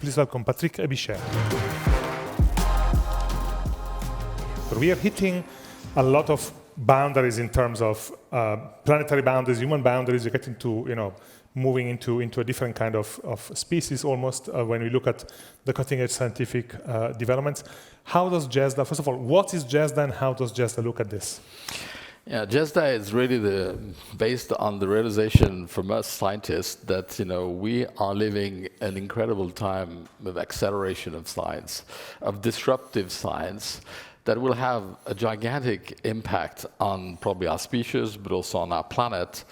Please welcome Patrick Aebischer. We are hitting a lot of boundaries in terms of planetary boundaries, human boundaries. You're getting to, moving into a different kind of species almost when we look at the cutting-edge scientific developments. How does GESDA, first of all, what is GESDA and how does GESDA look at this? Yeah, GESDA is really based on the realization from us scientists that we are living an incredible time of acceleration of science, of disruptive science, that will have a gigantic impact on probably our species, but also on our planet.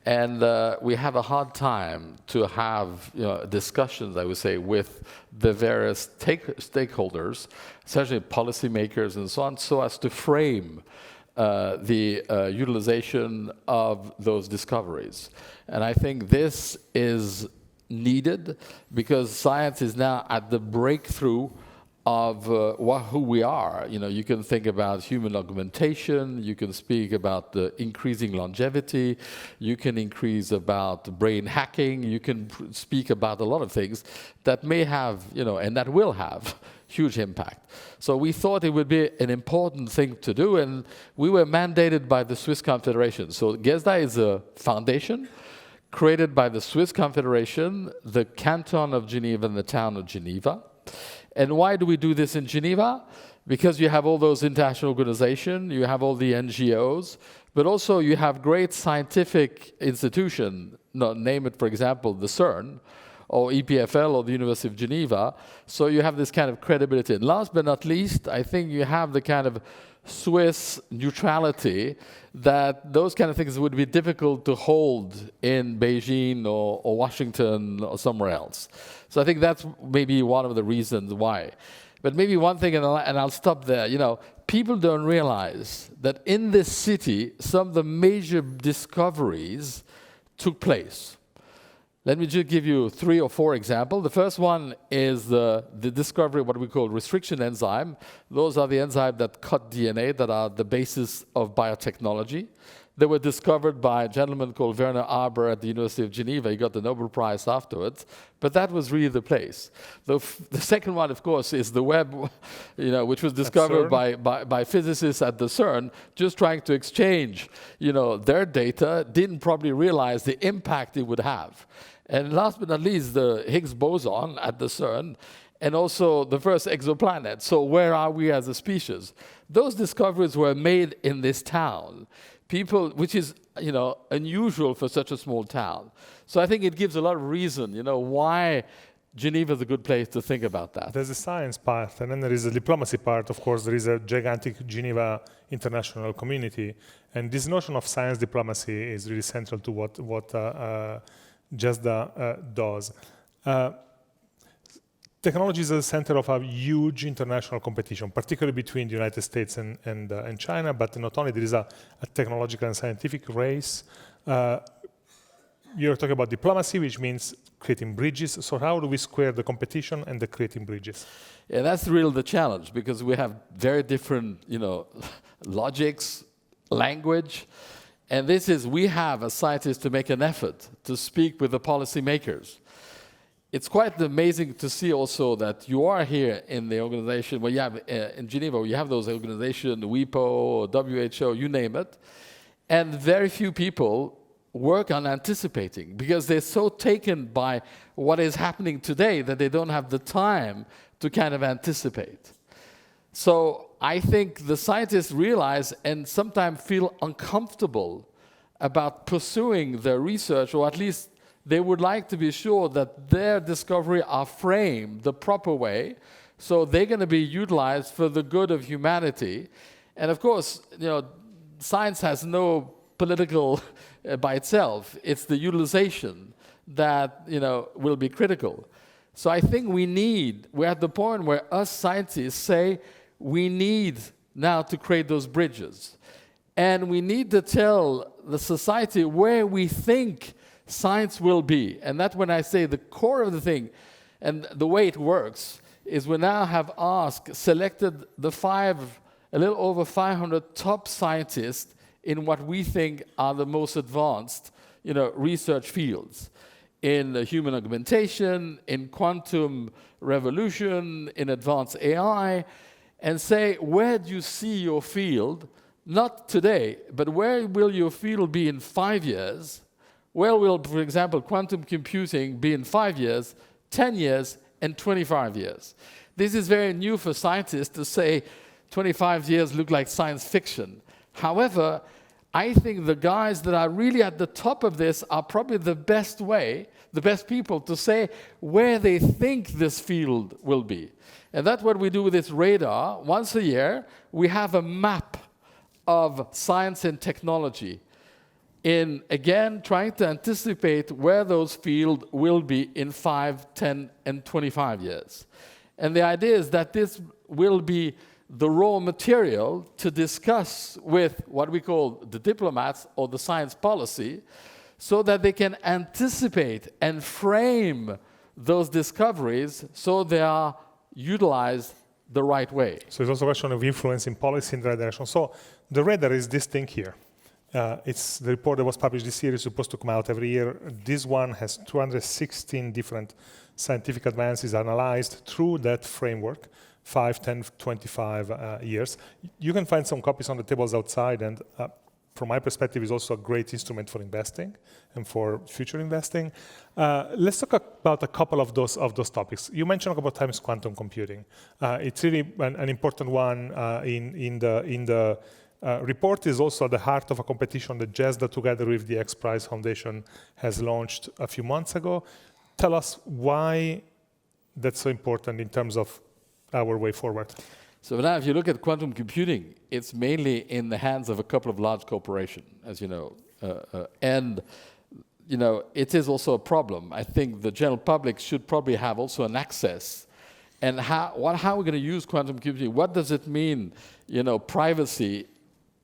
And we have a hard time to have discussions, I would say, with the various stakeholders, especially policymakers and so on, so as to frame the utilization of those discoveries. And I think this is needed because science is now at the breakthrough of who we are. You can think about human augmentation, you can speak about the increasing longevity, you can increase about brain hacking, you can speak about a lot of things that may have, and that will have huge impact. So we thought it would be an important thing to do, and we were mandated by the Swiss Confederation. So GESDA is a foundation created by the Swiss Confederation, the Canton of Geneva, and the town of Geneva. And why do we do this in Geneva? Because you have all those international organizations, you have all the NGOs, but also you have great scientific institutions, name it, for example, the CERN, or EPFL, or the University of Geneva. So you have this kind of credibility. And last but not least, I think you have the kind of Swiss neutrality that those kind of things would be difficult to hold in Beijing or Washington or somewhere else. So I think that's maybe one of the reasons why. But maybe one thing, and I'll stop there, people don't realize that in this city, some of the major discoveries took place. Let me just give you 3 or 4 examples. The first one is the discovery of what we call restriction enzyme. Those are the enzymes that cut DNA, that are the basis of biotechnology. They were discovered by a gentleman called Werner Haber at the University of Geneva. He got the Nobel Prize afterwards. But that was really the place. The second one, of course, is the web, which was discovered by physicists at the CERN, just trying to exchange, their data, didn't probably realize the impact it would have. And last but not least, the Higgs boson at the CERN, and also the first exoplanet. So where are we as a species? Those discoveries were made in this town. Which is, unusual for such a small town. So I think it gives a lot of reason, why Geneva is a good place to think about that. There's a science part, and then there is a diplomacy part. Of course, there is a gigantic Geneva international community. And this notion of science diplomacy is really central to what GESDA does. Technology is at the center of a huge international competition, particularly between the United States and China, but not only, there is a technological and scientific race. You're talking about diplomacy, which means creating bridges. So how do we square the competition and the creating bridges? Yeah, that's really the challenge, because we have very different, logics, language. And we have as scientists to make an effort to speak with the policymakers. It's quite amazing to see also that you are here in the organization where you have, in Geneva, you have those organizations, WIPO, WHO, you name it, and very few people work on anticipating because they're so taken by what is happening today that they don't have the time to kind of anticipate. So I think the scientists realize and sometimes feel uncomfortable about pursuing their research, or at least they would like to be sure that their discovery are framed the proper way, so they're going to be utilized for the good of humanity. And of course, science has no political by itself. It's the utilization that will be critical. So I think we're at the point where us scientists say we need now to create those bridges. And we need to tell the society where we think science will be. And that's when I say the core of the thing, and the way it works, is we now have selected the a little over 500 top scientists in what we think are the most advanced, research fields. in human augmentation, in quantum revolution, in advanced AI, and say, where do you see your field, not today, but where will your field be in 5 years? Where will, for example, quantum computing be in 5 years, 10 years, and 25 years? This is very new for scientists to say 25 years look like science fiction. However, I think the guys that are really at the top of this are probably the best people to say where they think this field will be. And that's what we do with this radar. Once a year, we have a map of science and technology in, again, trying to anticipate where those fields will be in 5, 10, and 25 years. And the idea is that this will be the raw material to discuss with what we call the diplomats or the science policy, so that they can anticipate and frame those discoveries so they are utilized the right way. So it's also a question of influencing policy in the right direction. So the radar is this thing here. It's the report that was published this year. Is supposed to come out every year. This one has 216 different scientific advances analyzed through that framework, 5, 10, 25 years. You can find some copies on the tables outside, and from my perspective, is also a great instrument for investing and for future investing. Let's talk about a couple of those topics. You mentioned about times quantum computing. It's really an important one in the report. Is also at the heart of a competition that GESDA, together with the X Prize Foundation, has launched a few months ago. Tell us why that's so important in terms of our way forward. So now, if you look at quantum computing, it's mainly in the hands of a couple of large corporations, as you know. And you know, it is also a problem. I think the general public should probably have also an access. And how are we going to use quantum computing? What does it mean, you know, privacy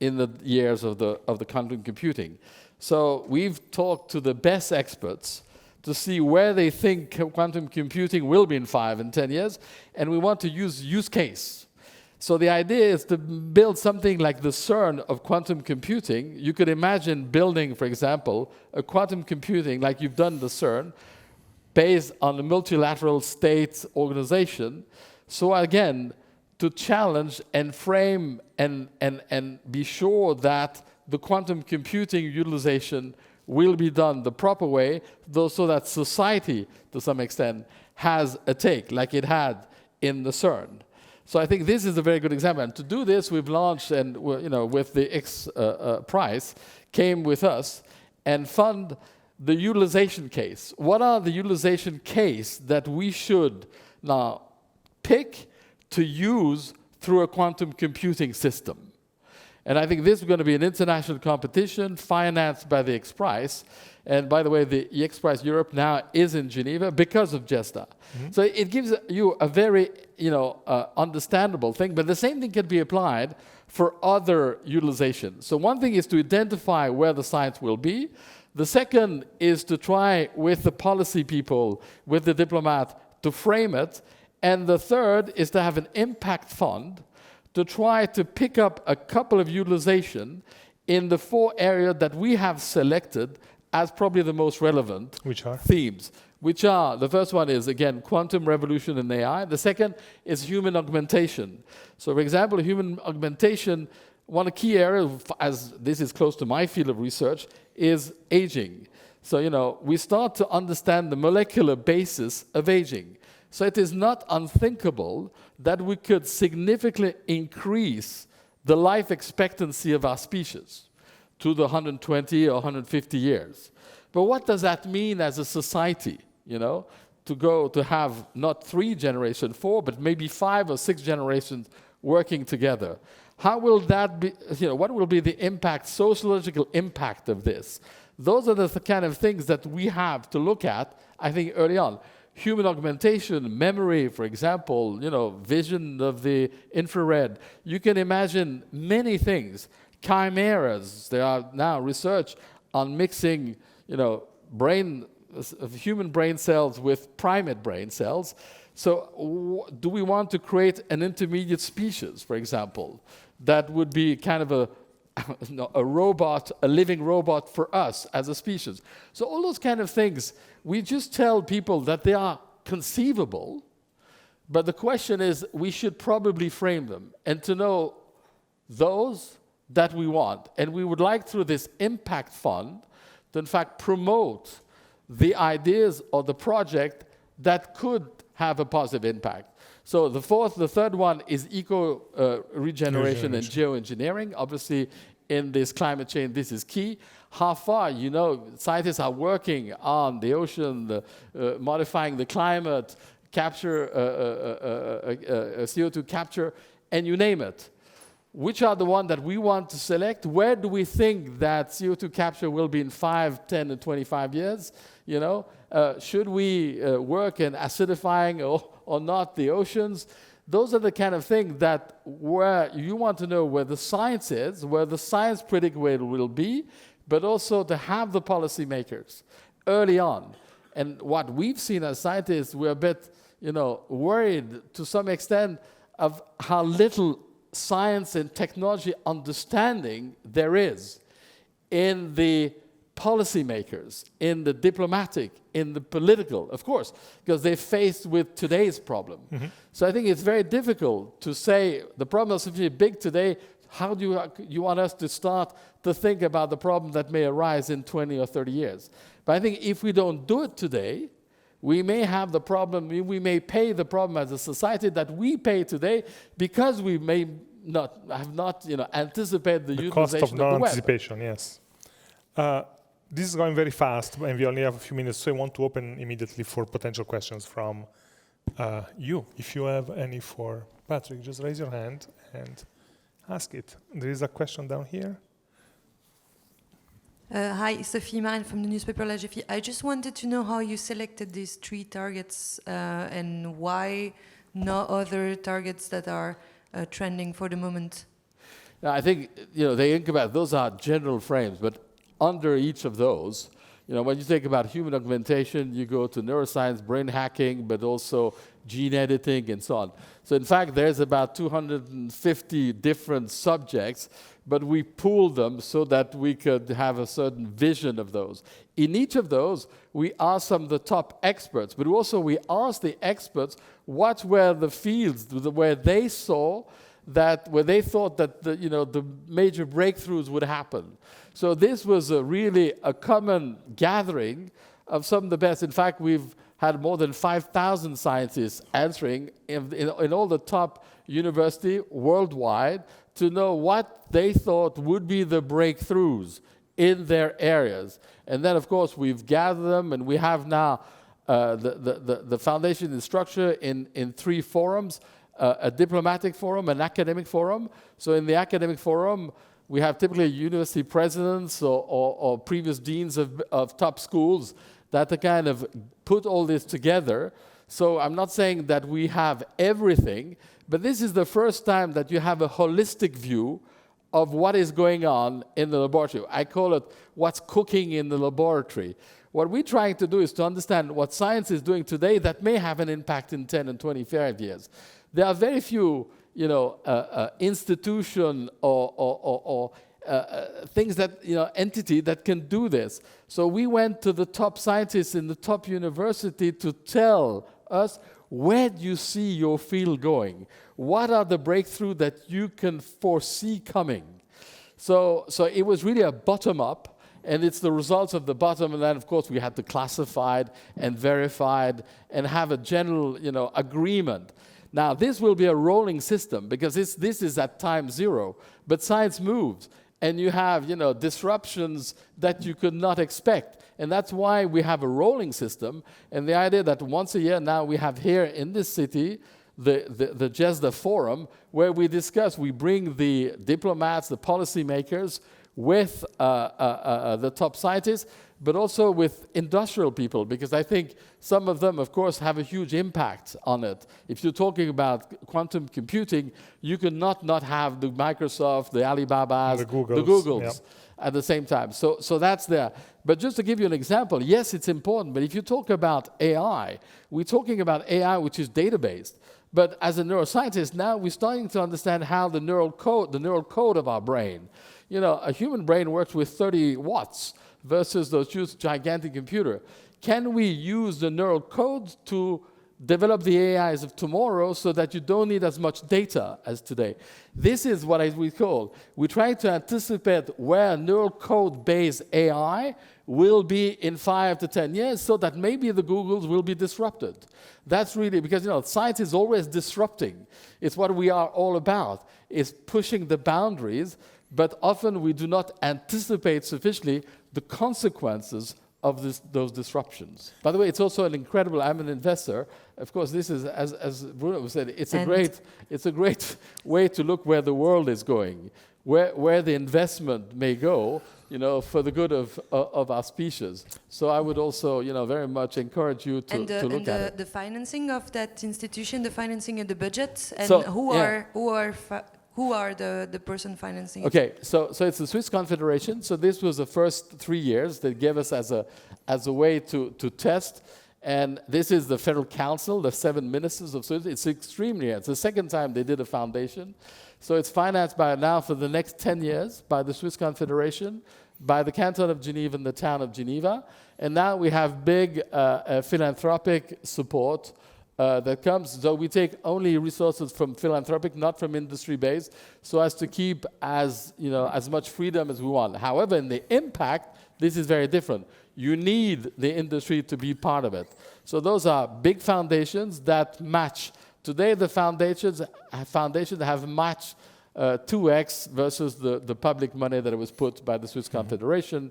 in the years of the quantum computing? So we've talked to the best experts to see where they think quantum computing will be in 5 and 10 years, and we want to use case. So the idea is to build something like the CERN of quantum computing. You could imagine building, for example, a quantum computing like you've done the CERN, based on a multilateral state organization. So again, to challenge and frame and be sure that the quantum computing utilization will be done the proper way, though, so that society, to some extent, has a take, like it had in the CERN. So I think this is a very good example. And to do this, we've launched, and you know, with the X Prize, came with us and fund the utilization case. What are the utilization case that we should now pick to use through a quantum computing system? And I think this is going to be an international competition financed by the X Prize. And by the way, the X Prize Europe now is in Geneva because of GESDA. Mm-hmm. So it gives you a very, you know, understandable thing, but the same thing can be applied for other utilization. So one thing is to identify where the science will be. The second is to try with the policy people, with the diplomat, to frame it. And the third is to have an impact fund to try to pick up a couple of utilization in the 4 areas that we have selected as probably the most relevant themes. Which are, the first one is, again, quantum revolution in AI. The second is human augmentation. So, for example, human augmentation, one key area, as this is close to my field of research, is aging. So, you know, we start to understand the molecular basis of aging. So it is not unthinkable that we could significantly increase the life expectancy of our species to the 120 or 150 years. But what does that mean as a society, you know, to have not 3 generations, 4, but maybe 5 or 6 generations working together? How will that be, you know, what will be the impact, sociological impact of this? Those are the kind of things that we have to look at, I think, early on. Human augmentation, memory, for example, you know, vision of the infrared. You can imagine many things. Chimeras. There are now research on mixing, you know, human brain cells with primate brain cells. So do we want to create an intermediate species, for example, that would be kind of a no, a robot, a living robot for us as a species. So all those kind of things, we just tell people that they are conceivable, but the question is, we should probably frame them and to know those that we want. And we would like, through this impact fund, to in fact promote the ideas or the project that could have a positive impact. So the third one is eco-regeneration and geoengineering. Obviously, in this climate change, this is key. How far, scientists are working on the ocean, modifying the climate, capture, CO2 capture, and you name it. Which are the ones that we want to select? Where do we think that CO2 capture will be in 5, 10, and 25 years? Should we work in acidifying or not the oceans? Those are the kind of things that where you want to know where the science is, where the science predict where it will be, but also to have the policymakers early on. And what we've seen as scientists, we're a bit, worried to some extent of how little science and technology understanding there is in the policymakers, in the diplomatic, in the political, of course, because they're faced with today's problem. Mm-hmm. So I think it's very difficult to say the problem is sufficiently big today. How do you want us to start to think about the problem that may arise in 20 or 30 years? But I think if we don't do it today, we may have the problem, we may pay the problem as a society that we pay today because we may not anticipated the utilization cost of the web. non-anticipation, yes. This is going very fast, and we only have a few minutes, so I want to open immediately for potential questions from you. If you have any for Patrick, just raise your hand and ask it. There is a question down here. Hi, Sophie Marin from the newspaper La Géfie. I just wanted to know how you selected these 3 targets and why no other targets that are trending for the moment. Now, I think they think about those are general frames, but under each of those, when you think about human augmentation, you go to neuroscience, brain hacking, but also gene editing and so on. So in fact, there's about 250 different subjects, but we pooled them so that we could have a certain vision of those. In each of those, we asked some of the top experts, but also we asked the experts what were the fields where they saw that, where they thought that the major breakthroughs would happen. So this was really a common gathering of some of the best. In fact, we've had more than 5,000 scientists answering in all the top universities worldwide to know what they thought would be the breakthroughs in their areas. And then, of course, we've gathered them, and we have now the foundation is structured in 3 forums, a diplomatic forum, an academic forum. So in the academic forum, we have typically university presidents or previous deans of top schools that to kind of put all this together. So I'm not saying that we have everything, but this is the first time that you have a holistic view of what is going on in the laboratory. I call it what's cooking in the laboratory. What we're trying to do is to understand what science is doing today that may have an impact in 10 and 25 years. There are very few institution or things that, entity that can do this. So we went to the top scientists in the top university to tell us, where do you see your field going? What are the breakthroughs that you can foresee coming? So it was really a bottom-up, and it's the results of the bottom, and then, of course, we had to classify it and verify it and have a general, agreement. Now, this will be a rolling system because this is at time 0, but science moves, and you have, disruptions that you could not expect. And that's why we have a rolling system, and the idea that once a year now we have here in this city the GESDA forum where we discuss, we bring the diplomats, the policymakers with the top scientists, but also with industrial people, because I think some of them, of course, have a huge impact on it. If you're talking about quantum computing, you cannot not have the Microsoft, the Alibabas, the Googles yep. at the same time. So that's there. But just to give you an example, yes, it's important, but if you talk about AI, we're talking about AI which is data-based. But as a neuroscientist, now we're starting to understand how the neural code of our brain, You know, a human brain works with 30 watts versus those huge gigantic computer. Can we use the neural code to develop the AIs of tomorrow so that you don't need as much data as today? This is what we call, we try to anticipate where neural code-based AI will be in 5 to 10 years so that maybe the Googles will be disrupted. That's really, because you know, science is always disrupting. It's what we are all about. It's pushing the boundaries, but often we do not anticipate sufficiently the consequences of those disruptions. By the way, it's also an incredible, I'm an investor. Of course, this is, as Bruno said, it's a great way to look where the world is going, where the investment may go, you know, for the good of our species. So I would also, you know, very much encourage you to look at it. The financing of that institution, the financing of the budget, and So, who are the person financing it? Okay, so it's the Swiss Confederation. So this was the first 3 years they gave us as a way to test. And this is the Federal Council, the 7 ministers of Switzerland. It's extremely, it's the second time they did a foundation. So it's financed by now for the next 10 years by the Swiss Confederation, by the Canton of Geneva and the town of Geneva. And now we have big philanthropic support that comes. So we take only resources from philanthropic, not from industry-based, so as to keep as much freedom as we want. However, in the impact, this is very different. You need the industry to be part of it. So those are big foundations that match. Today, the foundations have matched 2x versus the public money that was put by the Swiss Confederation,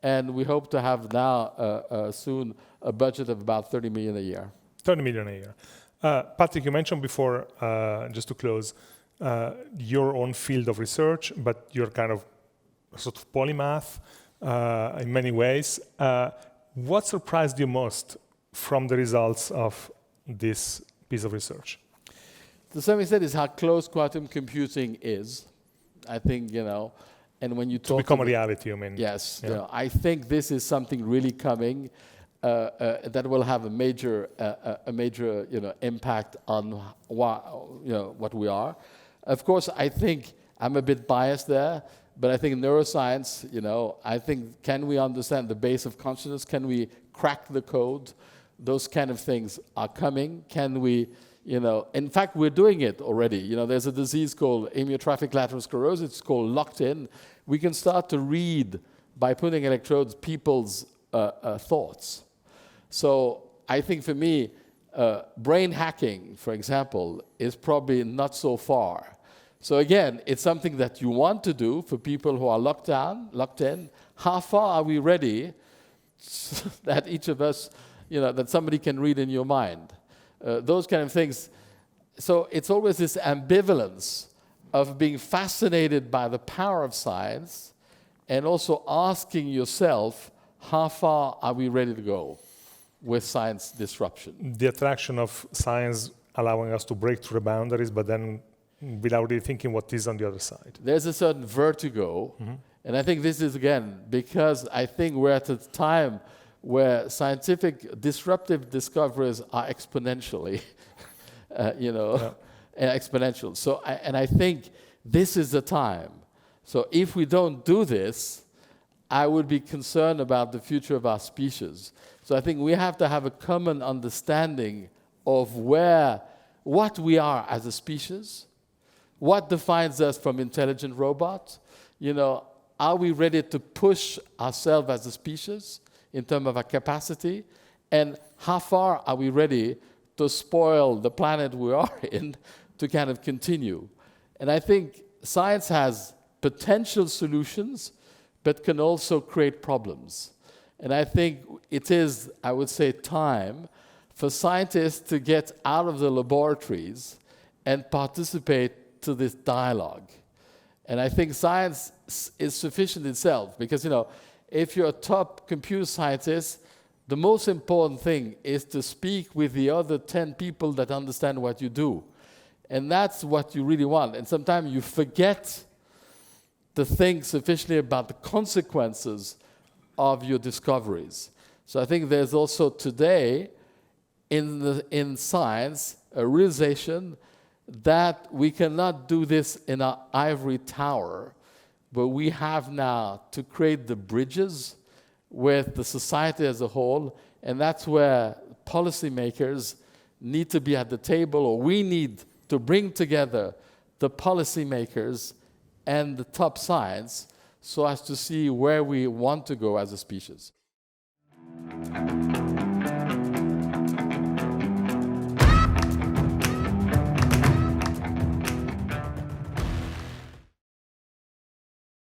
and we hope to have now soon a budget of about 30 million a year. 30 million a year. Patrick, you mentioned before, just to close, your own field of research, but you're kind of a sort of polymath in many ways. What surprised you most from the results of this piece of research? To some extent, is how close quantum computing is. I think, you know, and when you talk to become a reality, you mean? Yes. Yeah. You know, I think this is something really coming. That will have a major impact on what we are. Of course, I think I'm a bit biased there, but I think neuroscience, you know, I think, can we understand the base of consciousness? Can we crack the code? Those kind of things are coming. Can we, you know, in fact, we're doing it already. You know, there's a disease called amyotrophic lateral sclerosis. It's called locked in. We can start to read, by putting electrodes, people's thoughts. So I think for me, brain hacking, for example, is probably not so far. So again, it's something that you want to do for people who are locked in. How far are we ready that each of us, you know, that somebody can read in your mind? Those kind of things. So it's always this ambivalence of being fascinated by the power of science and also asking yourself, how far are we ready to go with science disruption? The attraction of science allowing us to break through the boundaries, but then without really thinking what is on the other side. There's a certain vertigo, and I think this is, again, because I think we're at a time where scientific disruptive discoveries are exponentially, exponential. So, I think this is the time. So if we don't do this, I would be concerned about the future of our species. So I think we have to have a common understanding of what we are as a species, what defines us from intelligent robots. You know, are we ready to push ourselves as a species in terms of our capacity? And how far are we ready to spoil the planet we are in to kind of continue? And I think science has potential solutions, but can also create problems. And I think it is, I would say, time for scientists to get out of the laboratories and participate to this dialogue. And I think science is sufficient itself, because, you know, if you're a top computer scientist, the most important thing is to speak with the other 10 people that understand what you do. And that's what you really want. And sometimes you forget to think sufficiently about the consequences of your discoveries. So I think there's also today in science a realization that we cannot do this in our ivory tower, but we have now to create the bridges with the society as a whole, and that's where policymakers need to be at the table, or we need to bring together the policymakers and the top science so as to see where we want to go as a species.